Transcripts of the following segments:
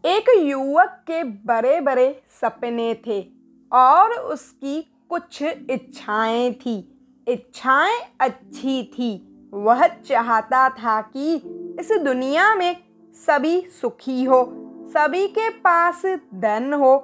एक युवक के बड़े बड़े सपने थे और उसकी कुछ इच्छाएं थी। इच्छाएं अच्छी थी। वह चाहता था कि इस दुनिया में सभी सुखी हो, सभी के पास धन हो,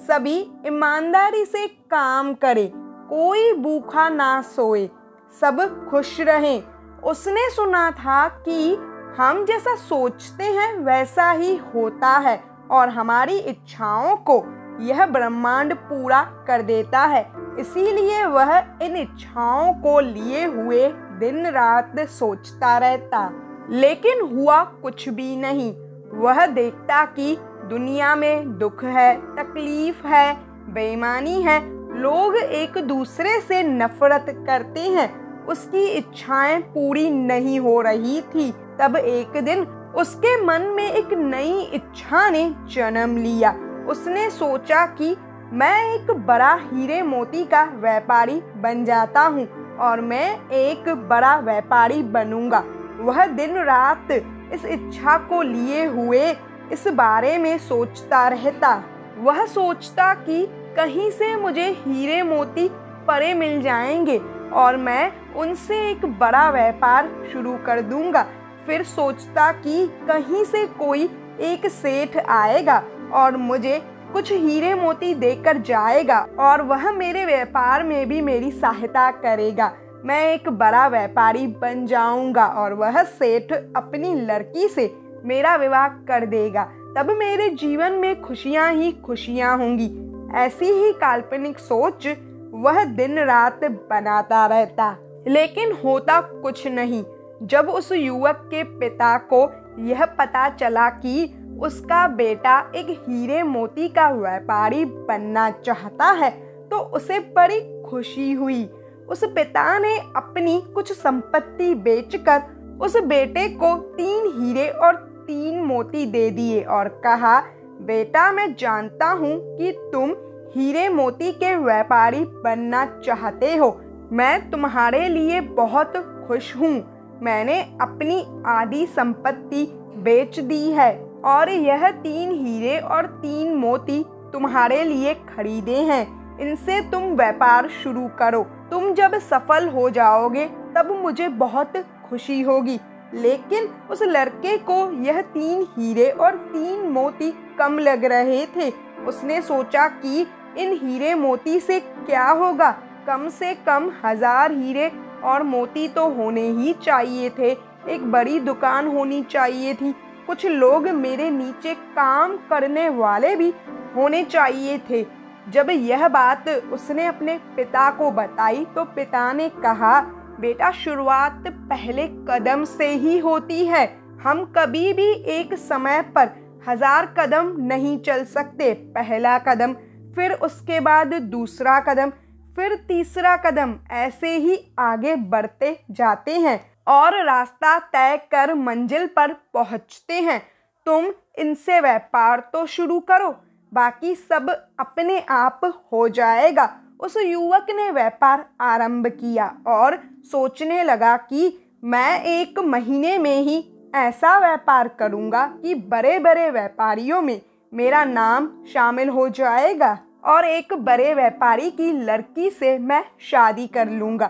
सभी ईमानदारी से काम करे, कोई भूखा ना सोए, सब खुश रहें। उसने सुना था कि हम जैसा सोचते हैं वैसा ही होता है और हमारी इच्छाओं को यह ब्रह्मांड पूरा कर देता है। इसीलिए वह इन इच्छाओं को लिए हुए दिन रात सोचता रहता, लेकिन हुआ कुछ भी नहीं। वह देखता कि दुनिया में दुख है, तकलीफ है, बेईमानी है, लोग एक दूसरे से नफरत करते हैं। उसकी इच्छाएं पूरी नहीं हो रही थी। तब एक दिन उसके मन में एक नई इच्छा ने जन्म लिया। उसने सोचा कि मैं एक बड़ा हीरे मोती का व्यापारी बन जाता हूँ और मैं एक बड़ा व्यापारी बनूंगा। वह दिन रात इस इच्छा को लिए हुए इस बारे में सोचता रहता। वह सोचता कि कहीं से मुझे हीरे मोती परे मिल जाएंगे और मैं उनसे एक बड़ा व्यापार शुरू कर दूंगा। फिर सोचता कि कहीं से कोई एक सेठ आएगा और मुझे कुछ हीरे मोती देकर जाएगा और वह मेरे व्यापार में भी मेरी सहायता करेगा। मैं एक बड़ा व्यापारी बन जाऊंगा और वह सेठ अपनी लड़की से मेरा विवाह कर देगा। तब मेरे जीवन में खुशियां ही खुशियां होंगी। ऐसी ही काल्पनिक सोच वह दिन रात बनाता रहता, लेकिन होता कुछ नहीं। जब उस युवक के पिता को यह पता चला कि उसका बेटा एक हीरे मोती का व्यापारी बनना चाहता है, तो उसे बड़ी खुशी हुई। उस पिता ने अपनी कुछ संपत्ति बेचकर उस बेटे को 3 हीरे और 3 मोती दे दिए और कहा, बेटा मैं जानता हूँ कि तुम हीरे मोती के व्यापारी बनना चाहते हो। मैं तुम्हारे लिए बहुत खुश हूँ। मैंने अपनी आधी संपत्ति बेच दी है और यह 3 हीरे और 3 मोती तुम्हारे लिए खरीदे हैं। इनसे तुम व्यापार शुरू करो। तुम जब सफल हो जाओगे तब मुझे बहुत खुशी होगी। लेकिन उस लड़के को यह 3 हीरे और 3 मोती कम लग रहे थे। उसने सोचा कि इन हीरे मोती से क्या होगा, कम से कम 1000 हीरे और मोती तो होने ही चाहिए थे। एक बड़ी दुकान होनी चाहिए थी। कुछ लोग मेरे नीचे काम करने वाले भी होने चाहिए थे। जब यह बात उसने अपने पिता को बताई तो पिता ने कहा, बेटा शुरुआत पहले कदम से ही होती है। हम कभी भी एक समय पर 1000 कदम नहीं चल सकते। पहला कदम, फिर उसके बाद दूसरा कदम, फिर तीसरा कदम, ऐसे ही आगे बढ़ते जाते हैं और रास्ता तय कर मंजिल पर पहुंचते हैं। तुम इनसे व्यापार तो शुरू करो, बाकी सब अपने आप हो जाएगा। उस युवक ने व्यापार आरंभ किया और सोचने लगा कि मैं 1 महीने में ही ऐसा व्यापार करूंगा कि बड़े बड़े व्यापारियों में मेरा नाम शामिल हो जाएगा और एक बड़े व्यापारी की लड़की से मैं शादी कर लूंगा।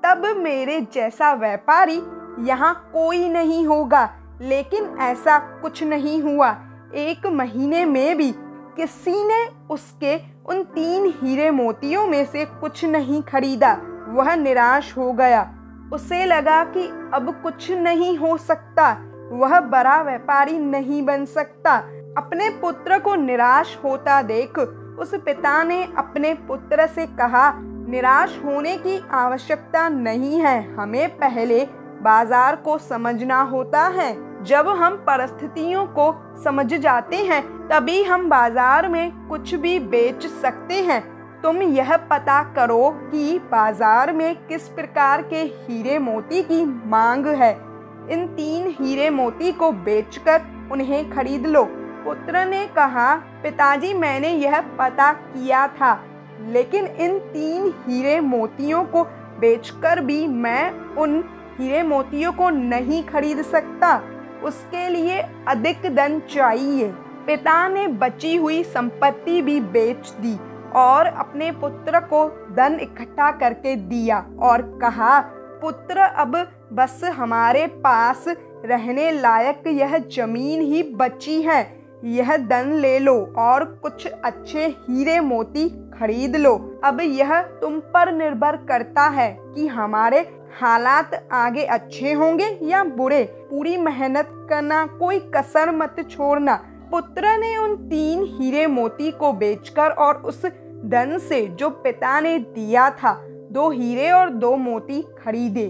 तब मेरे जैसा व्यापारी यहाँ कोई नहीं होगा। लेकिन ऐसा कुछ नहीं हुआ। 1 महीने में भी किसी ने उसके उन 3 हीरे मोतियों में से कुछ नहीं खरीदा। वह निराश हो गया। उसे लगा कि अब कुछ नहीं हो सकता, वह बड़ा व्यापारी नहीं बन सकता। अपने पुत्र को निराश होता देख उस पिता ने अपने पुत्र से कहा, निराश होने की आवश्यकता नहीं है। हमें पहले बाजार को समझना होता है। जब हम परिस्थितियों को समझ जाते हैं तभी हम बाजार में कुछ भी बेच सकते हैं। तुम यह पता करो कि बाजार में किस प्रकार के हीरे मोती की मांग है। इन 3 हीरे मोती को बेचकर उन्हें खरीद लो। पुत्र ने कहा, पिताजी मैंने यह पता किया था, लेकिन इन 3 हीरे मोतियों को बेचकर भी मैं उन हीरे मोतियों को नहीं खरीद सकता। उसके लिए अधिक धन चाहिए। पिता ने बची हुई संपत्ति भी बेच दी और अपने पुत्र को धन इकट्ठा करके दिया और कहा, पुत्र, अब बस हमारे पास रहने लायक यह जमीन ही बची है। यह धन ले लो और कुछ अच्छे हीरे मोती खरीद लो। अब यह तुम पर निर्भर करता है कि हमारे हालात आगे अच्छे होंगे या बुरे। पूरी मेहनत करना, कोई कसर मत छोड़ना। पुत्र ने उन 3 हीरे मोती को बेचकर और उस धन से जो पिता ने दिया था 2 हीरे और 2 मोती खरीदे।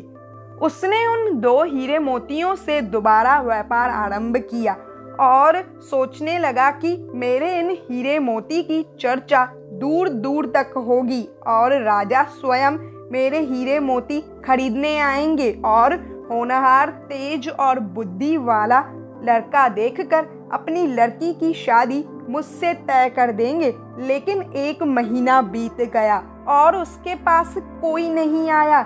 उसने उन 2 हीरे मोतियों से दोबारा व्यापार आरंभ किया और सोचने लगा कि मेरे इन हीरे मोती की चर्चा दूर दूर तक होगी और राजा स्वयं मेरे हीरे मोती खरीदने आएंगे और होनहार, तेज और बुद्धि वाला लड़का देखकर अपनी लड़की की शादी मुझसे तय कर देंगे। लेकिन 1 महीना बीत गया और उसके पास कोई नहीं आया।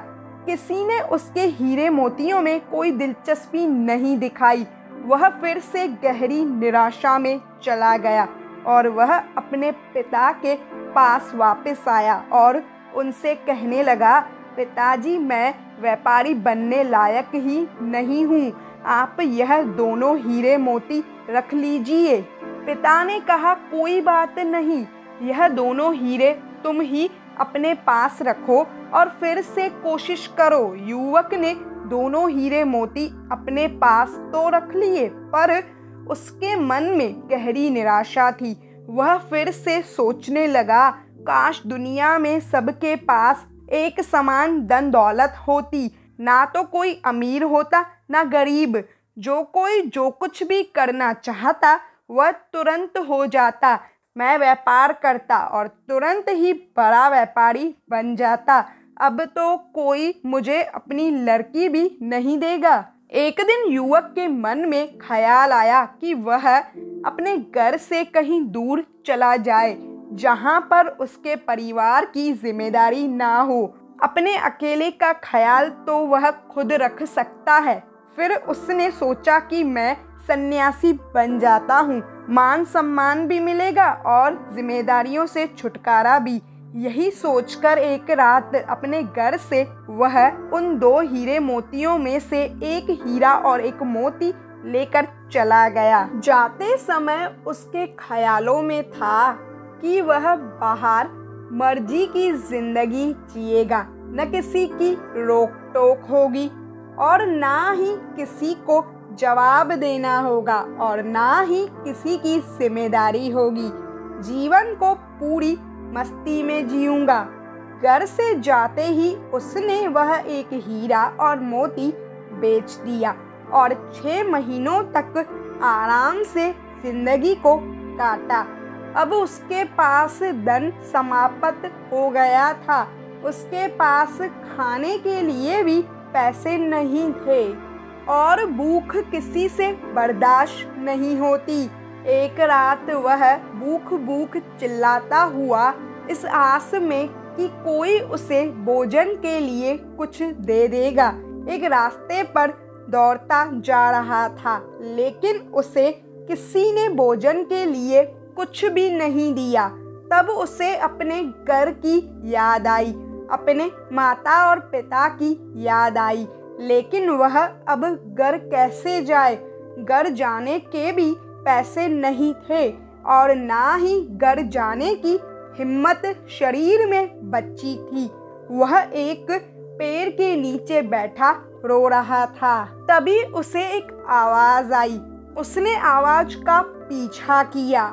किसी ने उसके हीरे मोतियों में कोई दिलचस्पी नहीं दिखाई। वह फिर से गहरी निराशा में चला गया और वह अपने पिता के पास वापस आया और उनसे कहने लगा, पिताजी, मैं व्यापारी बनने लायक ही नहीं हूँ। आप यह दोनों हीरे मोती रख लीजिए। पिता ने कहा, कोई बात नहीं, यह दोनों हीरे तुम ही अपने पास रखो और फिर से कोशिश करो। युवक ने दोनों हीरे मोती अपने पास तो रख लिए, पर उसके मन में गहरी निराशा थी। वह फिर से सोचने लगा, काश दुनिया में सबके पास एक समान धन दौलत होती। ना तो कोई अमीर होता ना गरीब। जो कोई जो कुछ भी करना चाहता वह तुरंत हो जाता। मैं व्यापार करता और तुरंत ही बड़ा व्यापारी बन जाता। अब तो कोई मुझे अपनी लड़की भी नहीं देगा। एक दिन युवक के मन में ख्याल आया कि वह अपने घर से कहीं दूर चला जाए, जहां पर उसके परिवार की जिम्मेदारी ना हो। अपने अकेले का ख्याल तो वह खुद रख सकता है। फिर उसने सोचा कि मैं सन्यासी बन जाता हूँ, मान सम्मान भी मिलेगा और जिम्मेदारियों से छुटकारा भी। यही सोचकर एक रात अपने घर से वह उन 2 हीरे मोतियों में से एक हीरा और एक मोती लेकर चला गया। जाते समय उसके ख्यालों में था कि वह बाहर मर्जी की जिंदगी जिएगा, न किसी की रोक टोक होगी और ना ही किसी को जवाब देना होगा और ना ही किसी की जिम्मेदारी होगी। जीवन को पूरी मस्ती में जीऊंगा। घर से जाते ही उसने वह एक हीरा और मोती बेच दिया और 6 महीनों तक आराम से जिंदगी को काटा। अब उसके पास धन समाप्त हो गया था। उसके पास खाने के लिए भी पैसे नहीं थे और भूख किसी से बर्दाश्त नहीं होती। एक रात वह भूख चिल्लाता हुआ इस आस में कि कोई उसे भोजन के लिए कुछ दे देगा, एक रास्ते पर दौड़ता जा रहा था, लेकिन उसे किसी ने भोजन के लिए कुछ भी नहीं दिया। तब उसे अपने घर की याद आई, अपने माता और पिता की याद आई। लेकिन वह अब घर कैसे जाए? घर जाने के भी पैसे नहीं थे और ना ही घर जाने की हिम्मत शरीर में बची थी। वह एक पेड़ के नीचे बैठा रो रहा था। तभी उसे एक आवाज आई। उसने आवाज का पीछा किया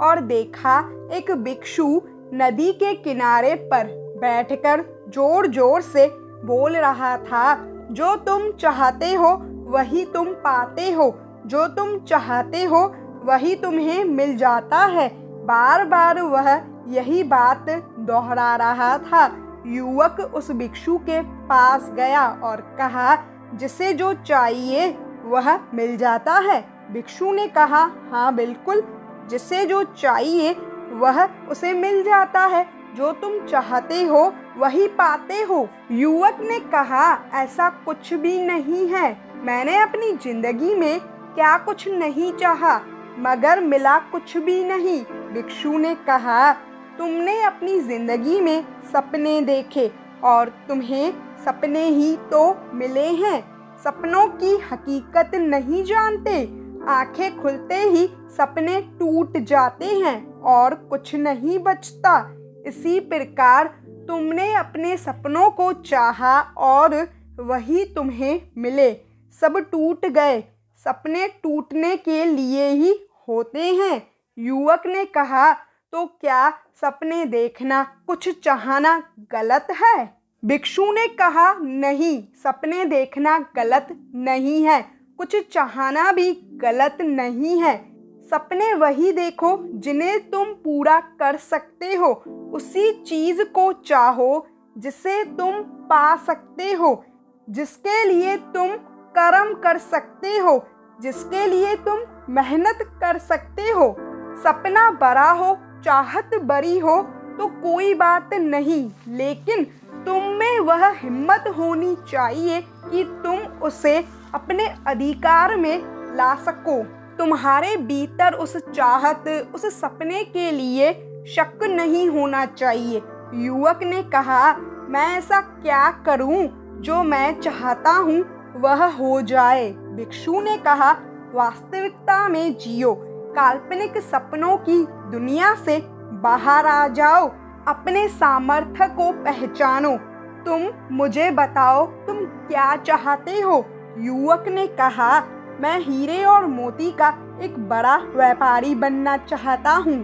और देखा एक भिक्षु नदी के किनारे पर बैठकर जोर जोर से बोल रहा था, जो तुम चाहते हो वही तुम पाते हो, जो तुम चाहते हो वही तुम्हें मिल जाता है। बार बार वह यही बात दोहरा रहा था। युवक उस भिक्षु के पास गया और कहा, जिसे जो चाहिए वह मिल जाता है। भिक्षु ने कहा, हाँ बिल्कुल, जिसे जो चाहिए वह उसे मिल जाता है, जो तुम चाहते हो वही पाते हो। युवक ने कहा, ऐसा कुछ भी नहीं है। मैंने अपनी जिंदगी में क्या कुछ नहीं चाहा। मगर मिला कुछ भी नहीं। भिक्षु ने कहा, तुमने अपनी जिंदगी में सपने देखे और तुम्हें सपने ही तो मिले हैं, सपनों की हकीकत नहीं जानते। आंखें खुलते ही सपने टूट जाते हैं और कुछ नहीं बचता। इसी प्रकार तुमने अपने सपनों को चाहा और वही तुम्हें मिले, सब टूट गए। सपने टूटने के लिए ही होते हैं। युवक ने कहा, तो क्या सपने देखना, कुछ चाहना गलत है? भिक्षु ने कहा, नहीं, सपने देखना गलत नहीं है, कुछ चाहना भी गलत नहीं है। सपने वही देखो जिन्हें तुम पूरा कर सकते हो। उसी चीज को चाहो जिसे तुम पा सकते हो, जिसके लिए तुम कर्म कर सकते हो, जिसके लिए तुम मेहनत कर सकते हो। सपना बड़ा हो, चाहत बड़ी हो तो कोई बात नहीं, लेकिन तुम में वह हिम्मत होनी चाहिए कि तुम उसे अपने अधिकार में ला सको। तुम्हारे भीतर उस चाहत, उस सपने के लिए शक नहीं होना चाहिए। युवक ने कहा, मैं ऐसा क्या करूं जो मैं चाहता हूं वह हो जाए? भिक्षु ने कहा, वास्तविकता में जियो, काल्पनिक सपनों की दुनिया से बाहर आ जाओ, अपने सामर्थ्य को पहचानो। तुम मुझे बताओ, तुम क्या चाहते हो? युवक ने कहा, मैं हीरे और मोती का एक बड़ा व्यापारी बनना चाहता हूँ।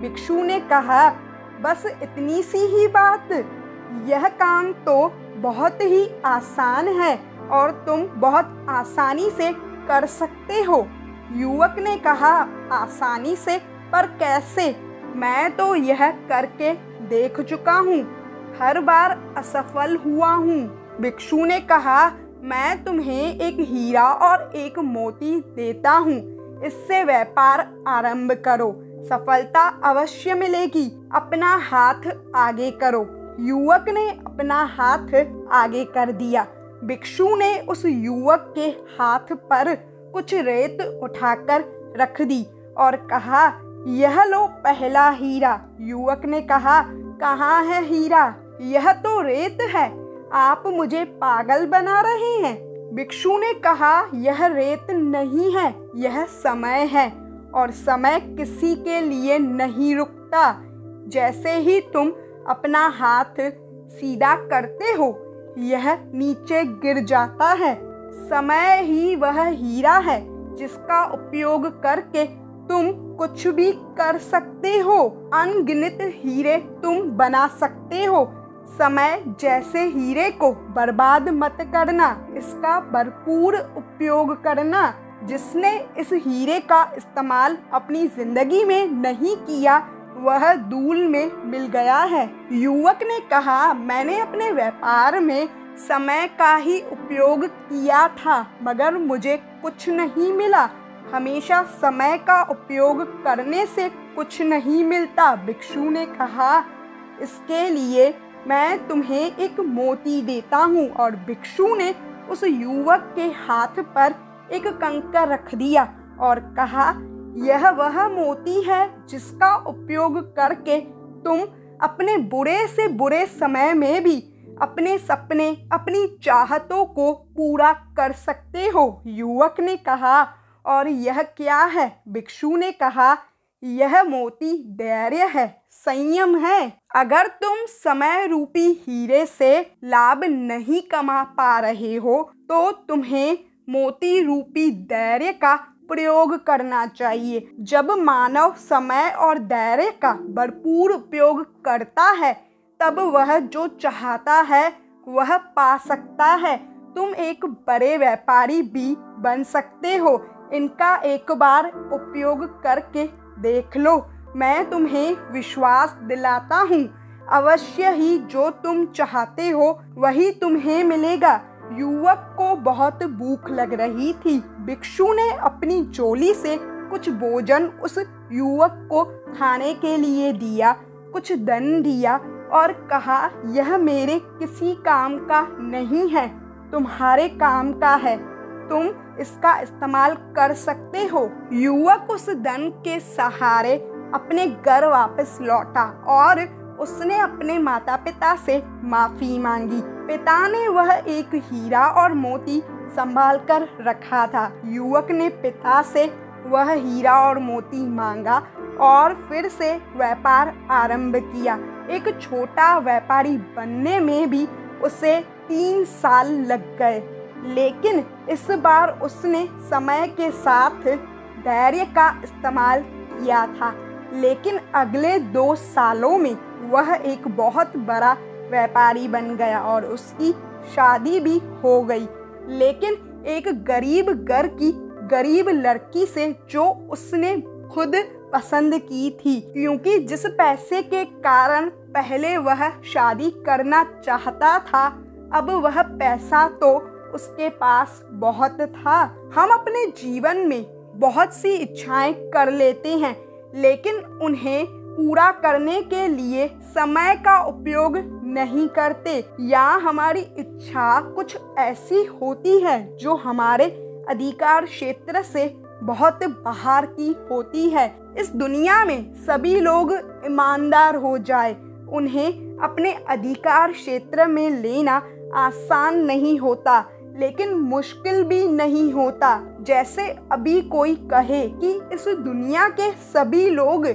भिक्षु ने कहा, बस इतनी सी ही बात? यह काम तो बहुत ही आसान है और तुम बहुत आसानी से कर सकते हो। युवक ने कहा, आसानी से? पर कैसे? मैं तो यह करके देख चुका हूँ, हर बार असफल हुआ हूँ। भिक्षु ने कहा, मैं तुम्हें एक हीरा और एक मोती देता हूँ, इससे व्यापार आरंभ करो, सफलता अवश्य मिलेगी। अपना हाथ आगे करो। युवक ने अपना हाथ आगे कर दिया। भिक्षु ने उस युवक के हाथ पर कुछ रेत उठाकर रख दी और कहा, यह लो पहला हीरा। युवक ने कहा, कहाँ है हीरा? यह तो रेत है, आप मुझे पागल बना रहे हैं। भिक्षु ने कहा, यह रेत नहीं है, यह समय है और समय किसी के लिए नहीं रुकता। जैसे ही तुम अपना हाथ सीधा करते हो, यह नीचे गिर जाता है। समय ही वह हीरा है जिसका उपयोग करके तुम कुछ भी कर सकते हो। अनगिनत हीरे तुम बना सकते हो। समय जैसे हीरे को बर्बाद मत करना, इसका भरपूर उपयोग करना। जिसने इस हीरे का इस्तेमाल अपनी जिंदगी में नहीं किया, वह धूल में मिल गया है। युवक ने कहा, मैंने अपने व्यापार में समय का ही उपयोग किया था, मगर मुझे कुछ नहीं मिला। हमेशा समय का उपयोग करने से कुछ नहीं मिलता। भिक्षु ने कहा, इसके लिए मैं तुम्हें एक मोती देता हूँ। और भिक्षु ने उस युवक के हाथ पर एक कंकर रख दिया और कहा, यह वह मोती है जिसका उपयोग करके तुम अपने बुरे से बुरे समय में भी अपने सपने, अपनी चाहतों को पूरा कर सकते हो। युवक ने कहा, और यह क्या है? भिक्षु ने कहा, यह मोती धैर्य है, संयम है। अगर तुम समय रूपी हीरे से लाभ नहीं कमा पा रहे हो, तो तुम्हें मोती रूपी धैर्य का प्रयोग करना चाहिए। जब मानव समय और धैर्य का भरपूर उपयोग करता है, तब वह जो चाहता है वह पा सकता है। तुम एक बड़े व्यापारी भी बन सकते हो। इनका एक बार उपयोग करके देख लो। मैं तुम्हें विश्वास दिलाता हूँ, अवश्य ही जो तुम चाहते हो वही तुम्हें मिलेगा। युवक को बहुत भूख लग रही थी। भिक्षु ने अपनी झोली से कुछ भोजन उस युवक को खाने के लिए दिया, कुछ धन दिया और कहा, यह मेरे किसी काम का नहीं है, तुम्हारे काम का है। तुम इसका इस्तेमाल कर सकते हो। युवक उस धन के सहारे अपने घर वापस लौटा और उसने अपने माता पिता से माफी मांगी। पिता ने वह एक हीरा और मोती संभाल कर रखा था। युवक ने पिता से वह हीरा और मोती मांगा और फिर से व्यापार आरंभ किया। एक छोटा व्यापारी बनने में भी उसे 3 साल लग गए, लेकिन इस बार उसने समय के साथ धैर्य का इस्तेमाल किया था। लेकिन अगले 2 सालों में वह एक बहुत बड़ा व्यापारी बन गया और उसकी शादी भी हो गई, लेकिन एक गरीब घर की गरीब लड़की से, जो उसने खुद पसंद की थी, क्योंकि जिस पैसे के कारण पहले वह शादी करना चाहता था, अब वह पैसा तो उसके पास बहुत था। हम अपने जीवन में बहुत सी इच्छाएं कर लेते हैं, लेकिन उन्हें पूरा करने के लिए समय का उपयोग नहीं करते, या हमारी इच्छा कुछ ऐसी होती है जो हमारे अधिकार क्षेत्र से बहुत बाहर की होती है। इस दुनिया में सभी लोग ईमानदार हो जाए, उन्हें अपने अधिकार क्षेत्र में लेना आसान नहीं होता, लेकिन मुश्किल भी नहीं होता। जैसे अभी कोई कहे कि इस दुनिया के सभी लोग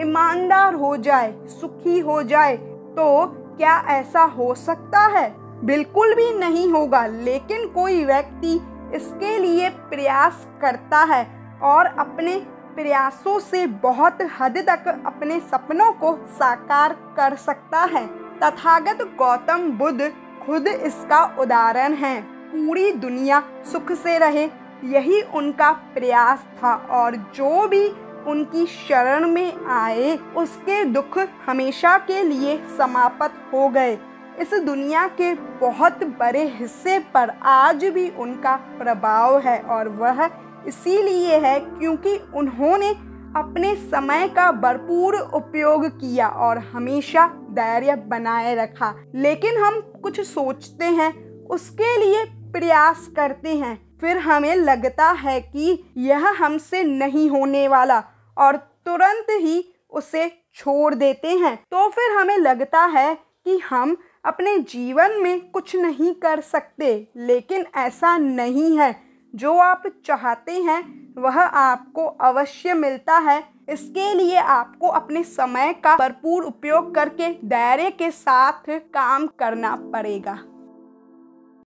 ईमानदार हो जाए, सुखी हो जाए, तो क्या ऐसा हो सकता है? बिल्कुल भी नहीं होगा। लेकिन कोई व्यक्ति इसके लिए प्रयास करता है और अपने प्रयासों से बहुत हद तक अपने सपनों को साकार कर सकता है। तथागत गौतम बुद्ध खुद इसका उदाहरण है। पूरी दुनिया सुख से रहे, यही उनका प्रयास था, और जो भी उनकी शरण में आए उसके दुख हमेशा के लिए समाप्त हो गए। इस दुनिया के बहुत बड़े हिस्से पर आज भी उनका प्रभाव है, और वह इसीलिए है क्योंकि उन्होंने अपने समय का भरपूर उपयोग किया और हमेशा धैर्य बनाए रखा। लेकिन हम कुछ सोचते हैं, उसके लिए प्रयास करते हैं, फिर हमें लगता है कि यह हमसे नहीं होने वाला और तुरंत ही उसे छोड़ देते हैं। तो फिर हमें लगता है कि हम अपने जीवन में कुछ नहीं कर सकते, लेकिन ऐसा नहीं है। जो आप चाहते हैं वह आपको अवश्य मिलता है। इसके लिए आपको अपने समय का भरपूर उपयोग करके धैर्य के साथ काम करना पड़ेगा।